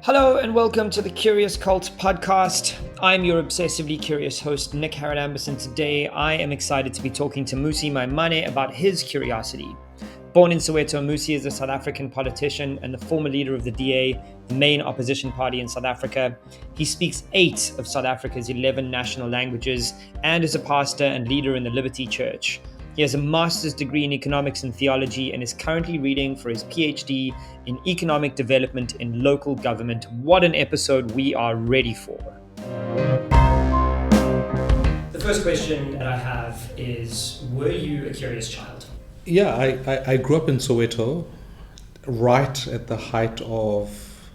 Hello and welcome to the Curious Cult podcast. I'm your obsessively curious host, Nick Harrodambus, and today I am excited to be talking to Mmusi Maimane about his curiosity. Born in Soweto, Mmusi is a South African politician and the former leader of the DA, the main opposition party in South Africa. He speaks 8 of South Africa's 11 national languages and is a pastor and leader in the Liberty Church. He has a master's degree in economics and theology and is currently reading for his PhD in economic development in local government. What an episode we are ready for. The first question that I have is, were you a curious child? Yeah, I grew up in Soweto, right at the height of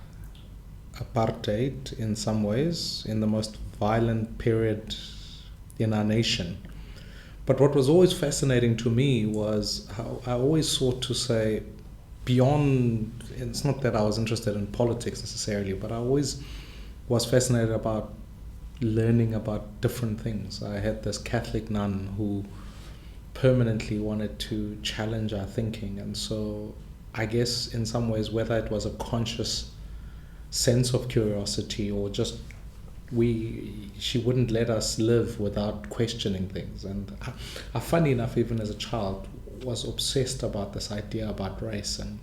apartheid in some ways, in the most violent period in our nation. But what was always fascinating to me was how I always sought to say, beyond, it's not that I was interested in politics necessarily, but I always was fascinated about learning about different things. I had this Catholic nun who permanently wanted to challenge our thinking, and so I guess in some ways, whether it was a conscious sense of curiosity or just she wouldn't let us live without questioning things. And I funny enough, even as a child, was obsessed about this idea about race. And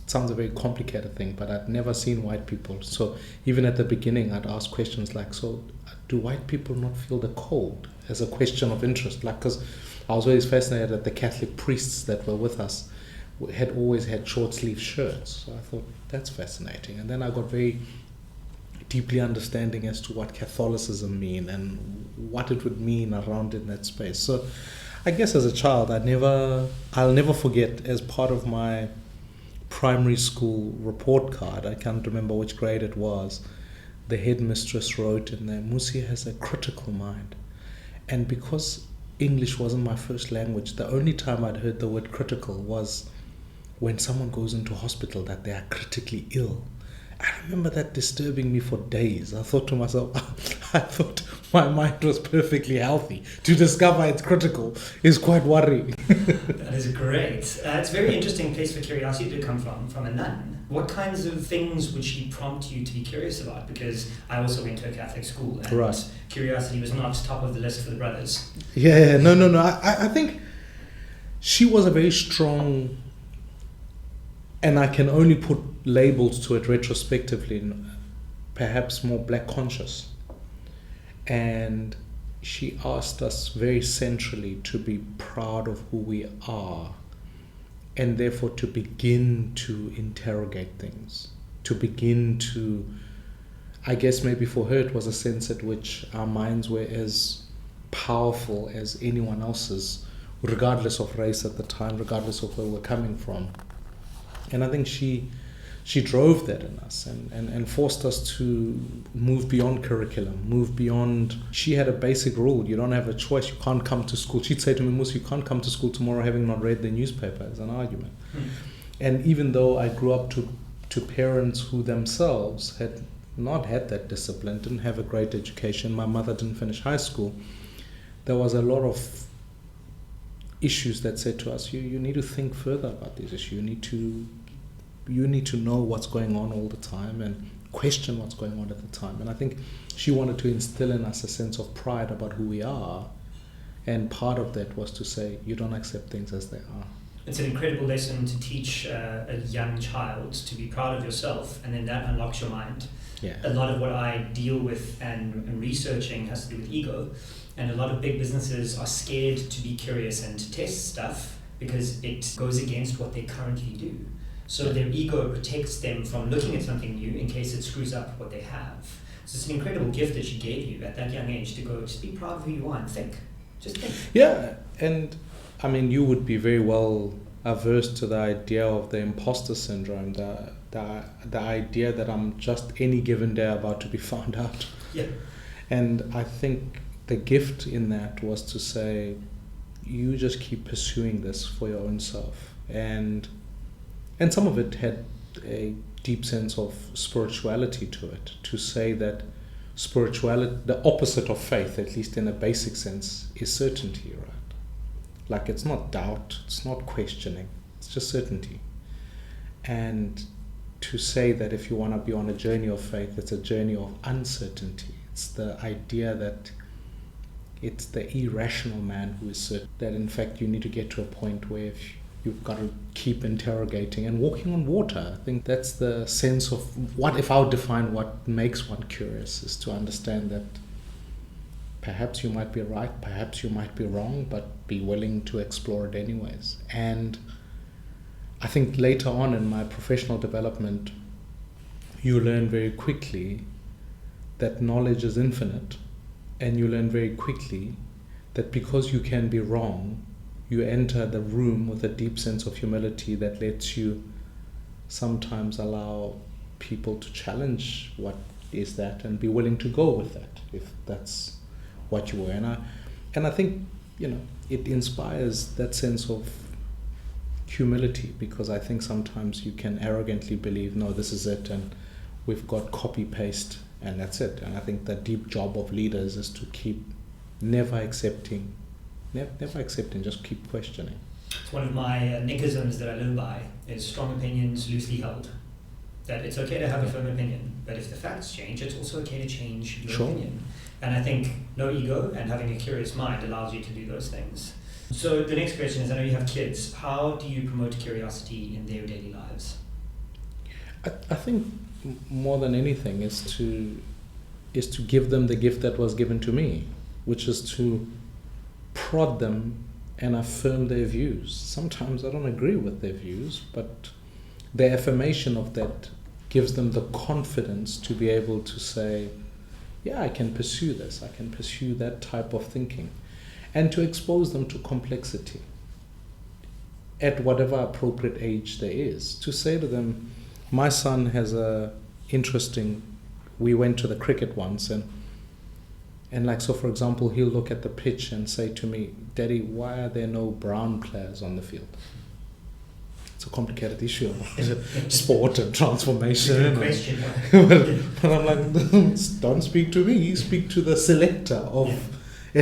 it sounds a very complicated thing, but I'd never seen white people. So even at the beginning, I'd ask questions like, so do white people not feel the cold, as a question of interest? Like, because I was always fascinated that the Catholic priests that were with us had always had short sleeve shirts. So I thought, that's fascinating. And then I got very deeply understanding as to what Catholicism mean and what it would mean around in that space. So I guess as a child, I'll never forget, as part of my primary school report card, I can't remember which grade it was, the headmistress wrote in there, "Mmusi has a critical mind." And because English wasn't my first language, the only time I'd heard the word critical was when someone goes into hospital that they are critically ill. I remember that disturbing me for days. I thought to myself, I thought my mind was perfectly healthy. To discover it's critical is quite worrying. That is great. It's a very interesting place for curiosity to come from a nun. What kinds of things would she prompt you to be curious about? Because I also went to a Catholic school, and right, curiosity was not top of the list for the brothers. Yeah, no. I think she was a very strong, and I can only put labels to it retrospectively, perhaps more black conscious. And she asked us very centrally to be proud of who we are, and therefore to begin to interrogate things, to begin to, I guess maybe for her it was a sense at which our minds were as powerful as anyone else's, regardless of race at the time, regardless of where we're coming from. And I think she drove that in us and forced us to move beyond curriculum, move beyond. She had a basic rule: you don't have a choice. You can't come to school. She'd say to me, "Mmusi, you can't come to school tomorrow having not read the newspaper," as an argument. And even though I grew up to parents who themselves had not had that discipline, didn't have a great education, my mother didn't finish high school, there was a lot of issues that said to us, you need to think further about this issue. You need to know what's going on all the time and question what's going on at the time. And I think she wanted to instill in us a sense of pride about who we are. And part of that was to say, you don't accept things as they are. It's an incredible lesson to teach a young child to be proud of yourself, and then that unlocks your mind. Yeah. A lot of what I deal with and researching has to do with ego. And a lot of big businesses are scared to be curious and to test stuff because it goes against what they currently do. So their ego protects them from looking at something new in case it screws up what they have. So it's an incredible gift that she gave you at that young age to go, just be proud of who you are and think. Just think. Yeah, and I mean, you would be very well averse to the idea of the imposter syndrome, the idea that I'm just any given day about to be found out. Yeah. And I think the gift in that was to say, you just keep pursuing this for your own self. And some of it had a deep sense of spirituality to it, to say that spirituality, the opposite of faith, at least in a basic sense, is certainty, right? Like, it's not doubt, it's not questioning, it's just certainty. And to say that if you want to be on a journey of faith, it's a journey of uncertainty. It's the idea that it's the irrational man who is certain, that in fact you need to get to a point where you've got to keep interrogating and walking on water. I think that's the sense of what, if I would define what makes one curious, is to understand that perhaps you might be right, perhaps you might be wrong, but be willing to explore it anyways. And I think later on in my professional development, you learn very quickly that knowledge is infinite, and you learn very quickly that because you can be wrong, you enter the room with a deep sense of humility that lets you sometimes allow people to challenge what is that and be willing to go with that if that's what you were. And I think, it inspires that sense of humility, because I think sometimes you can arrogantly believe, no, this is it, and we've got copy paste and that's it. And I think the deep job of leaders is to keep never accepting, just keep questioning. It's one of my nickisms that I live by, is strong opinions loosely held. That it's okay to have a firm opinion, but if the facts change, it's also okay to change your opinion. And I think no ego and having a curious mind allows you to do those things. So the next question is, I know you have kids. How do you promote curiosity in their daily lives? I think more than anything is to give them the gift that was given to me, which is to prod them and affirm their views. Sometimes I don't agree with their views, but the affirmation of that gives them the confidence to be able to say, yeah, I can pursue this, I can pursue that type of thinking, and to expose them to complexity at whatever appropriate age there is. To say to them, my son has we went to the cricket once, and so for example, he'll look at the pitch and say to me, Daddy, why are there no brown players on the field? It's a complicated issue of sport and transformation. But I'm like, don't speak to me, speak to the selector of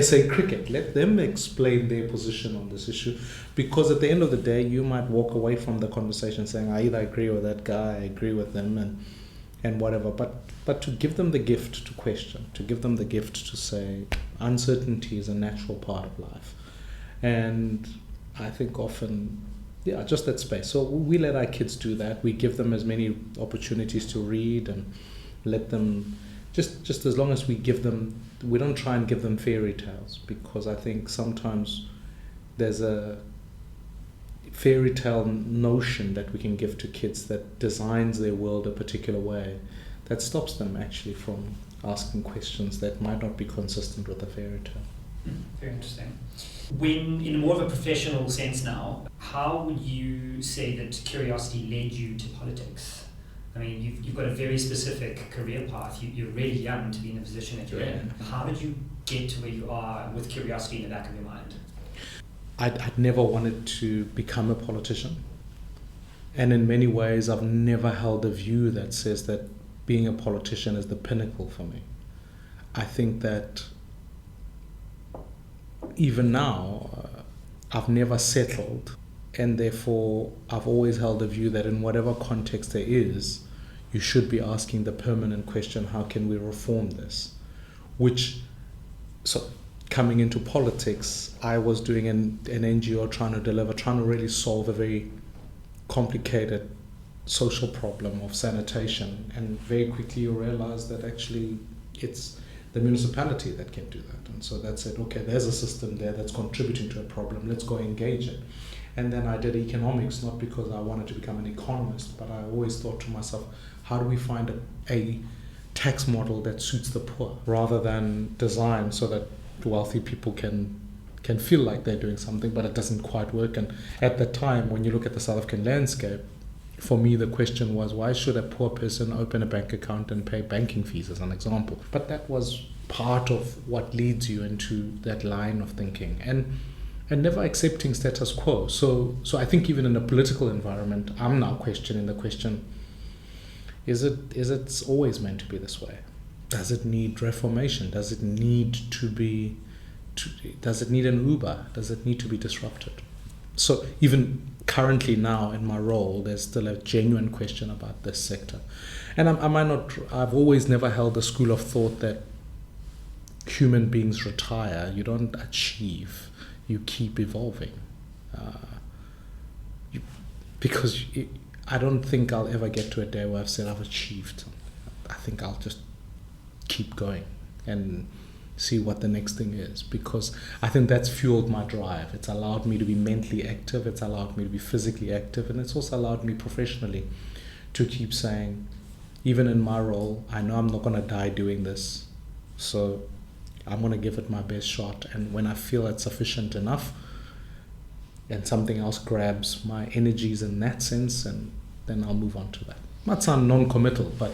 SA Cricket. Let them explain their position on this issue, because at the end of the day, you might walk away from the conversation saying, I either agree with that guy, I agree with them, and whatever. But to give them the gift to question, to give them the gift to say, uncertainty is a natural part of life. And I think often, just that space. So we let our kids do that. We give them as many opportunities to read and let them, just as long as we give them, we don't try and give them fairy tales, because I think sometimes there's a fairy tale notion that we can give to kids that designs their world a particular way that stops them actually from asking questions that might not be consistent with a fairy tale. Very interesting. When, in more of a professional sense now, how would you say that curiosity led you to politics? I mean, you've got a very specific career path. You're really young to be in the position that you're in. How did you get to where you are with curiosity in the back of your mind? I'd never wanted to become a politician. And in many ways, I've never held a view that says that being a politician is the pinnacle for me. I think that even now, I've never settled, and therefore I've always held a view that in whatever context there is, you should be asking the permanent question, how can we reform this? So coming into politics, I was doing an NGO trying to really solve a very complicated social problem of sanitation, and very quickly you realize that actually it's the municipality that can do that. And so that's it. Okay, there's a system there that's contributing to a problem. Let's go engage it. And then I did economics, not because I wanted to become an economist, but I always thought to myself, how do we find a tax model that suits the poor, rather than design so that wealthy people can feel like they're doing something, but it doesn't quite work. And at the time, when you look at the South African landscape, for me, the question was, why should a poor person open a bank account and pay banking fees, as an example? But that was part of what leads you into that line of thinking, and never accepting status quo. So I think even in a political environment, I'm now questioning the question, is it always meant to be this way? Does it need reformation? Does it need an Uber? Does it need to be disrupted? So even currently now in my role, there's still a genuine question about this sector. And I've always never held a school of thought that human beings retire. You don't achieve, you keep evolving. Because I don't think I'll ever get to a day where I've said I've achieved. I think I'll just keep going and see what the next thing is, because I think that's fueled my drive. It's allowed me to be mentally active, it's allowed me to be physically active, and it's also allowed me professionally to keep saying, even in my role, I know I'm not going to die doing this, so I'm going to give it my best shot. And when I feel it's sufficient enough and something else grabs my energies in that sense, and then I'll move on to that. Might sound non-committal, but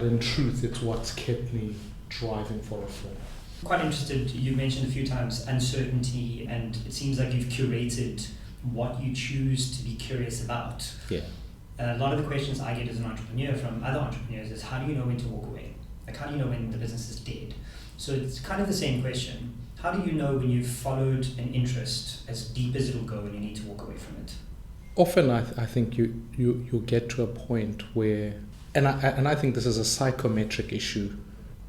in truth, it's what's kept me driving for reform. Quite interested, you mentioned a few times uncertainty, and it seems like you've curated what you choose to be curious about. Yeah. A lot of the questions I get as an entrepreneur from other entrepreneurs is, how do you know when to walk away? Like, how do you know when the business is dead? So it's kind of the same question. How do you know when you've followed an interest as deep as it'll go and you need to walk away from it? Often I think you get to a point where, and I think this is a psychometric issue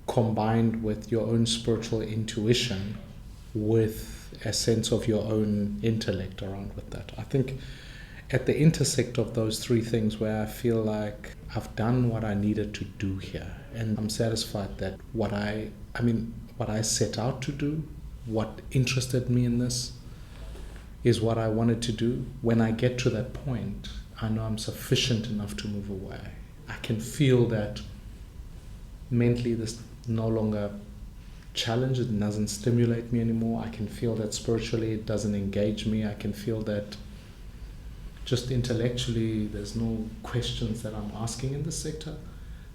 combined with your own spiritual intuition with a sense of your own intellect around with that. I think at the intersect of those three things, where I feel like I've done what I needed to do here, and I'm satisfied that what I set out to do, what interested me in this, is what I wanted to do. When I get to that point, I know I'm sufficient enough to move away. I can feel that mentally this no longer challenge, it doesn't stimulate me anymore. I can feel that spiritually it doesn't engage me. I can feel that just intellectually there's no questions that I'm asking in this sector.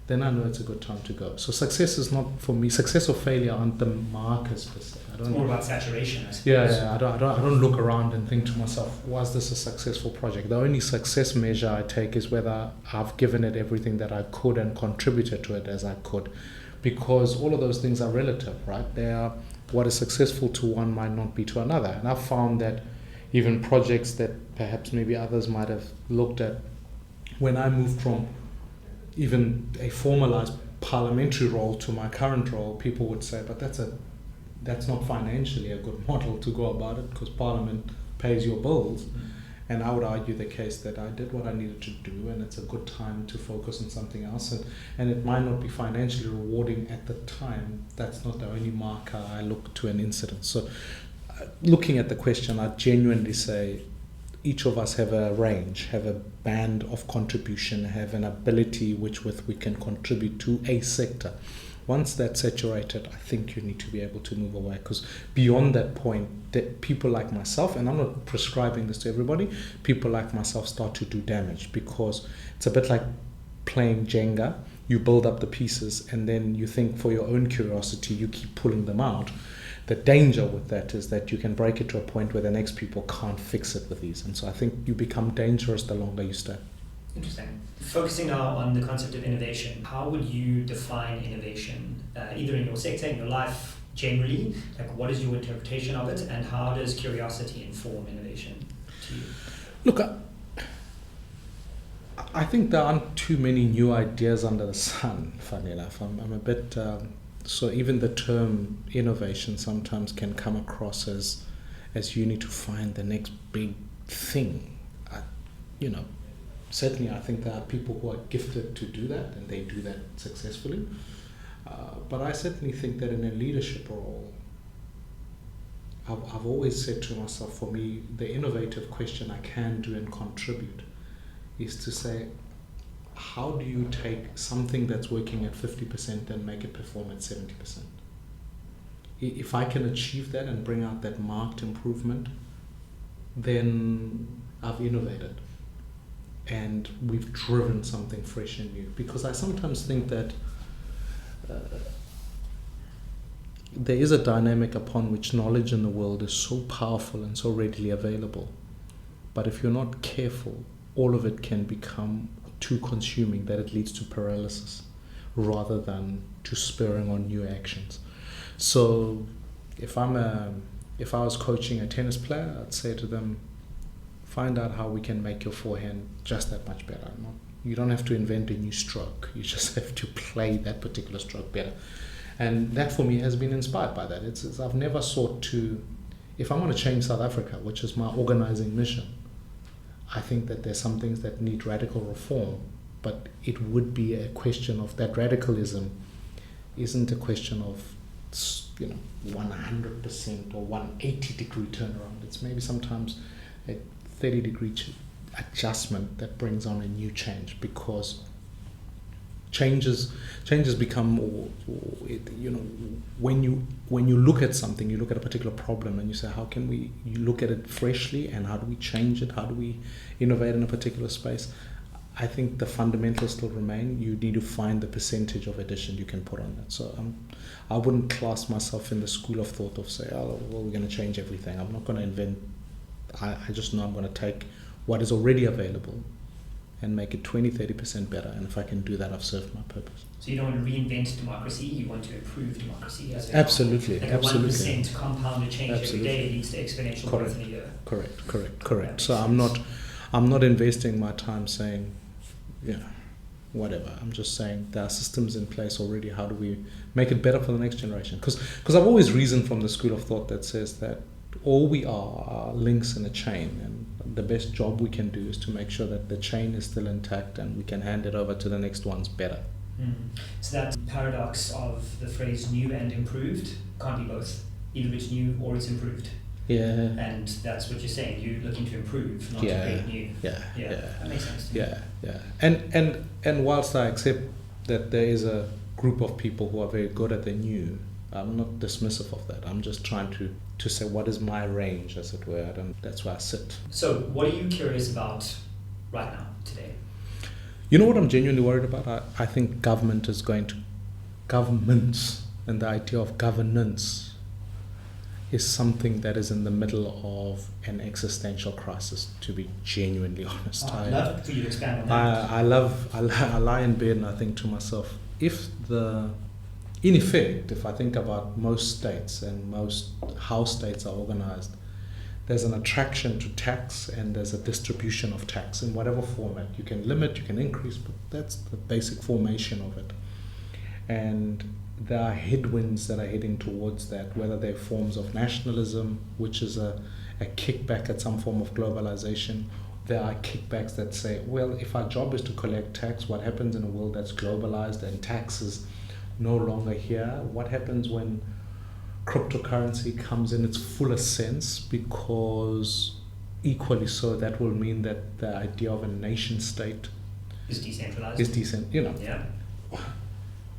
Then I know it's a good time to go. So success is not, for me, success or failure aren't the markers per se. It's more about saturation, I suppose. Yeah. I don't look around and think to myself, was this a successful project? The only success measure I take is whether I've given it everything that I could and contributed to it as I could. Because all of those things are relative, right? They are, what is successful to one might not be to another. And I've found that even projects that perhaps maybe others might have looked at, when I moved from even a formalized parliamentary role to my current role, people would say, but that's not financially a good model to go about it, because Parliament pays your bills. And I would argue the case that I did what I needed to do, and it's a good time to focus on something else. And it might not be financially rewarding at the time. That's not the only marker I look to an incident. So looking at the question, I genuinely say each of us have a range, have a band of contribution, have an ability with we can contribute to a sector. Once that's saturated, I think you need to be able to move away, because beyond that point, that people like myself, and I'm not prescribing this to everybody, people like myself start to do damage, because it's a bit like playing Jenga. You build up the pieces and then you think for your own curiosity, you keep pulling them out. The danger with that is that you can break it to a point where the next people can't fix it with these. And so I think you become dangerous the longer you stay. Interesting. Focusing now on the concept of innovation, how would you define innovation, either in your sector, in your life generally? Like, what is your interpretation of it, and how does curiosity inform innovation to you? Look, I think there aren't too many new ideas under the sun, funny enough. I'm a bit... So even the term innovation sometimes can come across as you need to find the next big thing. Certainly I think there are people who are gifted to do that, and they do that successfully. But I certainly think that in a leadership role, I've always said to myself, for me, the innovative question I can do and contribute is to say, how do you take something that's working at 50% and make it perform at 70%? If I can achieve that and bring out that marked improvement, then I've innovated and we've driven something fresh and new. Because I sometimes think that there is a dynamic upon which knowledge in the world is so powerful and so readily available. But if you're not careful, all of it can become too consuming that it leads to paralysis rather than to spurring on new actions. So if I was coaching a tennis player, I'd say to them, find out how we can make your forehand just that much better. You don't have to invent a new stroke. You just have to play that particular stroke better. And that for me has been inspired by that. It's I've never sought to, if I want to change South Africa, which is my organizing mission, I think that there's some things that need radical reform, but it would be a question of that radicalism isn't a question of 100% or 180-degree turnaround. It's maybe sometimes a 30-degree adjustment that brings on a new change, because changes become more, when you look at something, you look at a particular problem and you say, how can you look at it freshly, and how do we change it, how do we innovate in a particular space? I think the fundamentals still remain. You need to find the percentage of addition you can put on that. So I wouldn't class myself in the school of thought of say, oh, well, we're going to change everything. I'm not going to invent. I just know I'm going to take what is already available and make it 20-30% better. And if I can do that, I've served my purpose. So you don't want to reinvent democracy, you want to improve democracy. Absolutely. Like absolutely. a 1% compounded change Absolutely. every day leads to exponential growth in a year. Correct. So I'm not investing my time saying, whatever. I'm just saying there are systems in place already. How do we make it better for the next generation? Because I've always reasoned from the school of thought that says that all we are links in a chain, and the best job we can do is to make sure that the chain is still intact and we can hand it over to the next ones better. So that paradox of the phrase new and improved can't be both. Either it's new or it's improved. Yeah. And that's what you're saying. You're looking to improve, not to create new. Yeah. That makes sense to me. Yeah. And whilst I accept that there is a group of people who are very good at the new, I'm not dismissive of that. I'm just trying to say what is my range, as it were, and that's where I sit. So what are you curious about right now, today? You know what I'm genuinely worried about? I think governments and the idea of governance is something that is in the middle of an existential crisis, to be genuinely honest. I'd love for you to expand on that. I lie in bed and I think to myself, in effect, if I think about most states and how states are organized, there's an attraction to tax and there's a distribution of tax in whatever format. You can limit, you can increase, but that's the basic formation of it. And there are headwinds that are heading towards that, whether they're forms of nationalism, which is a kickback at some form of globalization. There are kickbacks that say, well, if our job is to collect tax, what happens in a world that's globalized and tax is no longer here? What happens when cryptocurrency comes in its fullest sense? Because equally so, that will mean that the idea of a nation state is decentralized. Yeah.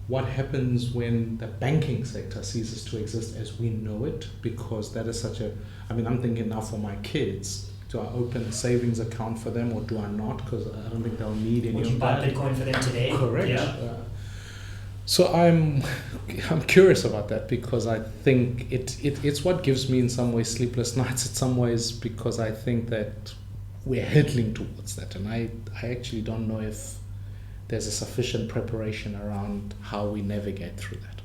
What happens when the banking sector ceases to exist as we know it? Because that is I'm thinking now for my kids, do I open a savings account for them or do I not? Because I don't think they'll need any of that. Would you buy Bitcoin for them today? Correct. Yeah. So I'm curious about that, because I think it's what gives me in some ways sleepless nights in some ways, because I think that we're heading towards that, and I actually don't know if there's a sufficient preparation around how we navigate through that.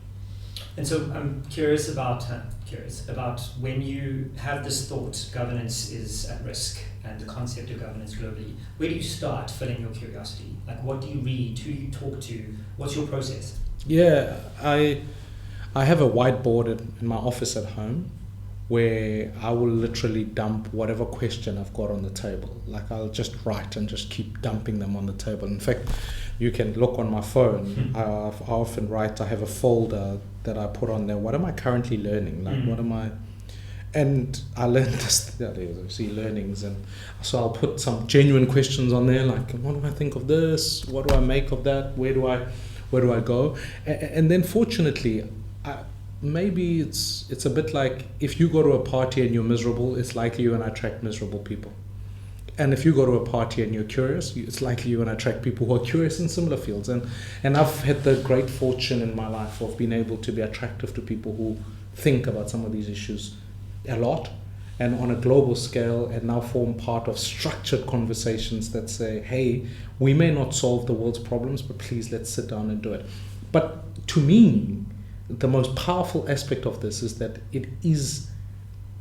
And so I'm curious about when you have this thought, governance is at risk, and the concept of governance globally, where do you start filling your curiosity? Like, what do you read? Who do you talk to? What's your process? Yeah, I have a whiteboard in my office at home where I will literally dump whatever question I've got on the table. Like, I'll just write and just keep dumping them on the table. In fact, you can look on my phone. I often write, I have a folder that I put on there. What am I currently learning? Like, what am I... And I learned this, learnings. And so I'll put some genuine questions on there, like, what do I think of this? What do I make of that? Where do I go? And then fortunately, maybe it's a bit like, if you go to a party and you're miserable, it's likely you're going to attract miserable people. And if you go to a party and you're curious, it's likely you're going to attract people who are curious in similar fields. And I've had the great fortune in my life of being able to be attractive to people who think about some of these issues a lot and on a global scale, and now form part of structured conversations that say, hey, we may not solve the world's problems, but please, let's sit down and do it. But to me, the most powerful aspect of this is that it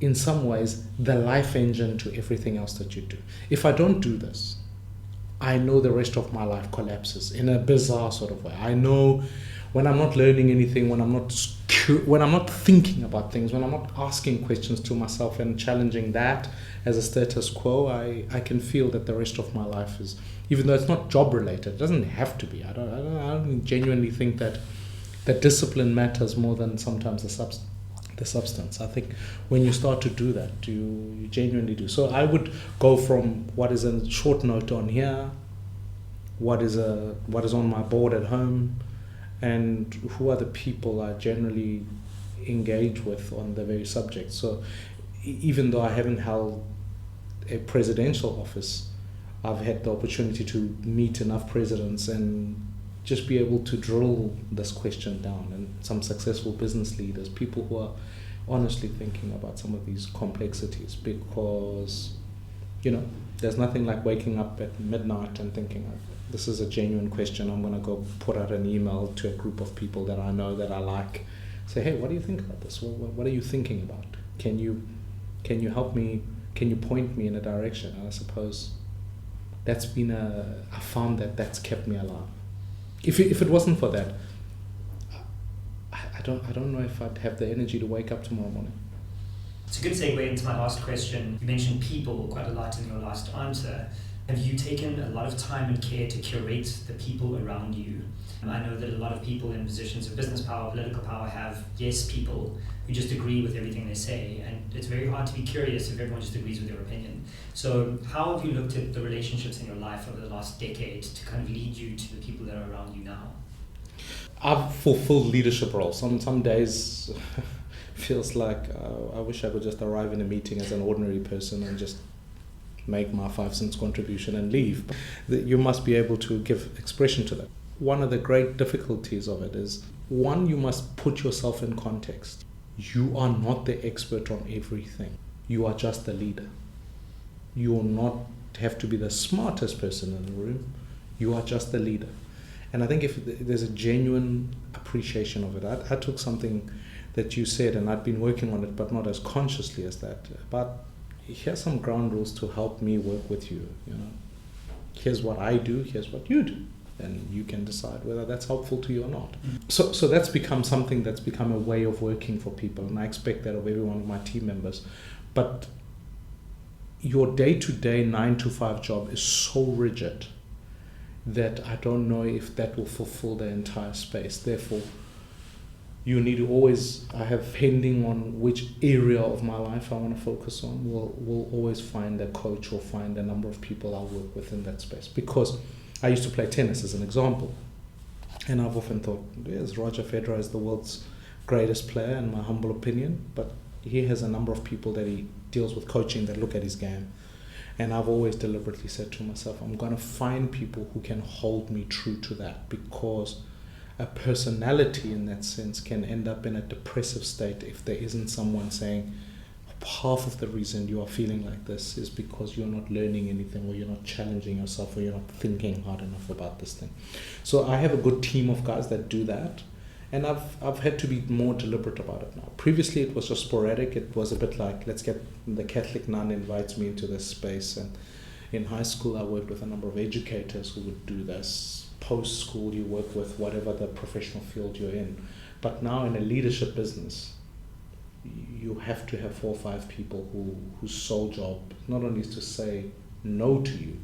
in some ways, the life engine to everything else that you do. If I don't do this, I know the rest of my life collapses in a bizarre sort of way. I know when I'm not learning anything, when I'm not thinking about things, when I'm not asking questions to myself and challenging that as a status quo, I can feel that the rest of my life is, even though it's not job related, it doesn't have to be. I don't genuinely think that discipline matters more than sometimes the substance. I think when you start to do that, you genuinely do. So I would go from what is a short note on here, what is on my board at home, and who are the people I generally engage with on the very subject. So even though I haven't held a presidential office, I've had the opportunity to meet enough presidents and just be able to drill this question down, and some successful business leaders, people who are honestly thinking about some of these complexities, because there's nothing like waking up at midnight and thinking, this is a genuine question, I'm going to go put out an email to a group of people that I know, that I like, say, hey, what do you think about this? What are you thinking about? Can you help me? Can you point me in a direction? And I suppose that's been I found that's kept me alive. If it wasn't for that, I don't know if I'd have the energy to wake up tomorrow morning. It's a good segue into my last question. You mentioned people quite a lot in your last answer. Have you taken a lot of time and care to curate the people around you? And I know that a lot of people in positions of business power, political power, have yes people who just agree with everything they say, and it's very hard to be curious if everyone just agrees with your opinion. So how have you looked at the relationships in your life over the last decade to kind of lead you to the people that are around you now? I've fulfilled leadership roles. Some days feels like I wish I could just arrive in a meeting as an ordinary person and just make my 5 cents contribution and leave. You must be able to give expression to that. One of the great difficulties of it is, one, you must put yourself in context. You are not the expert on everything. You are just the leader. You will not have to be the smartest person in the room. You are just the leader. And I think if there's a genuine appreciation of it, I took something that you said, and I'd been working on it, but not as consciously as that. But here's some ground rules to help me work with you. Here's what I do, here's what you do, and you can decide whether that's helpful to you or not. So that's become something that's become a way of working for people, and I expect that of every one of my team members. But your day-to-day 9-to-5 job is so rigid that I don't know if that will fulfill the entire space. Therefore, you need to always, I have, depending on which area of my life I want to focus on, we'll always find a coach or find a number of people I'll work with in that space. Because I used to play tennis as an example, and I've often thought, yes, Roger Federer is the world's greatest player in my humble opinion, but he has a number of people that he deals with coaching that look at his game. And I've always deliberately said to myself, I'm going to find people who can hold me true to that, because a personality in that sense can end up in a depressive state if there isn't someone saying, half of the reason you are feeling like this is because you're not learning anything, or you're not challenging yourself, or you're not thinking hard enough about this thing. So I have a good team of guys that do that, and I've had to be more deliberate about it now. Previously it was just sporadic. It was a bit like, let's get the Catholic nun invites me into this space, and in high school I worked with a number of educators who would do this. Post school you work with whatever the professional field you're in. But now in a leadership business, you have to have 4 or 5 people whose sole job not only is to say no to you,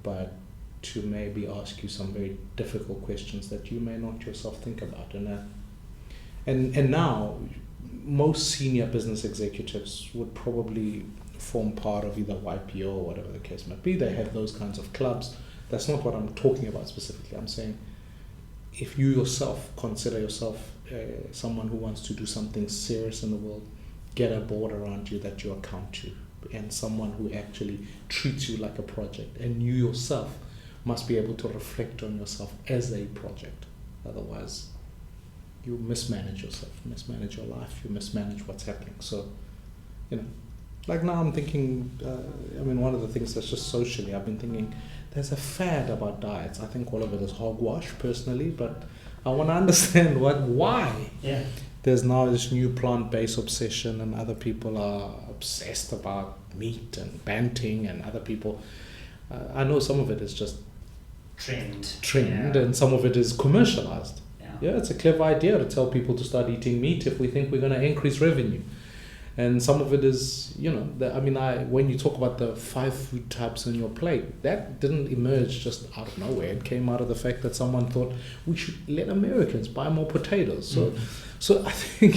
but to maybe ask you some very difficult questions that you may not yourself think about. And now most senior business executives would probably form part of either YPO or whatever the case might be. They have those kinds of clubs. That's not what I'm talking about specifically. I'm saying, if you yourself consider yourself someone who wants to do something serious in the world, get a board around you that you account to, and someone who actually treats you like a project. And you yourself must be able to reflect on yourself as a project. Otherwise, you mismanage yourself, mismanage your life, you mismanage what's happening. So, like now I'm thinking, one of the things that's just socially, I've been thinking, there's a fad about diets. I think all of it is hogwash personally, but I want to understand why. Yeah. there's now this new plant-based obsession, and other people are obsessed about meat and banting, and other people, I know some of it is just trend, yeah. And some of it is commercialized. Yeah, it's a clever idea to tell people to start eating meat if we think we're going to increase revenue. And some of it is, when you talk about the 5 food types on your plate, that didn't emerge just out of nowhere. It came out of the fact that someone thought we should let Americans buy more potatoes. So I think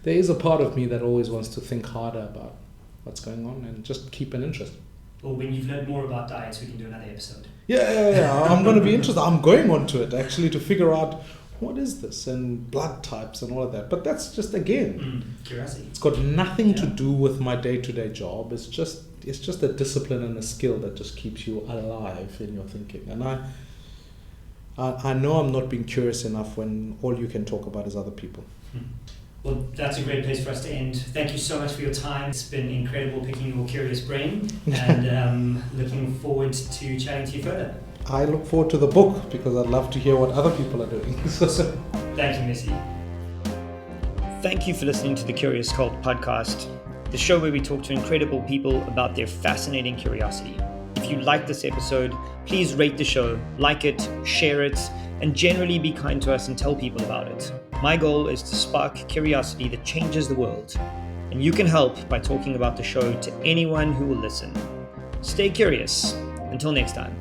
there is a part of me that always wants to think harder about what's going on and just keep an interest. Well, when you've learned more about diets, we can do another episode. Yeah. I'm going to be interested. I'm going on to it, actually, to figure out what is this, and blood types and all of that. But that's just, again, curiosity. It's got nothing to do with my day-to-day job. It's just a discipline and a skill that just keeps you alive in your thinking. And I know I'm not being curious enough when all you can talk about is other people. Well, that's a great place for us to end. Thank you so much for your time. It's been incredible picking your curious brain, and looking forward to chatting to you further. I look forward to the book, because I'd love to hear what other people are doing. Thank you, Mmusi. Thank you for listening to the Curious Cult podcast, the show where we talk to incredible people about their fascinating curiosity. If you like this episode, please rate the show, like it, share it, and generally be kind to us and tell people about it. My goal is to spark curiosity that changes the world, and you can help by talking about the show to anyone who will listen. Stay curious. Until next time.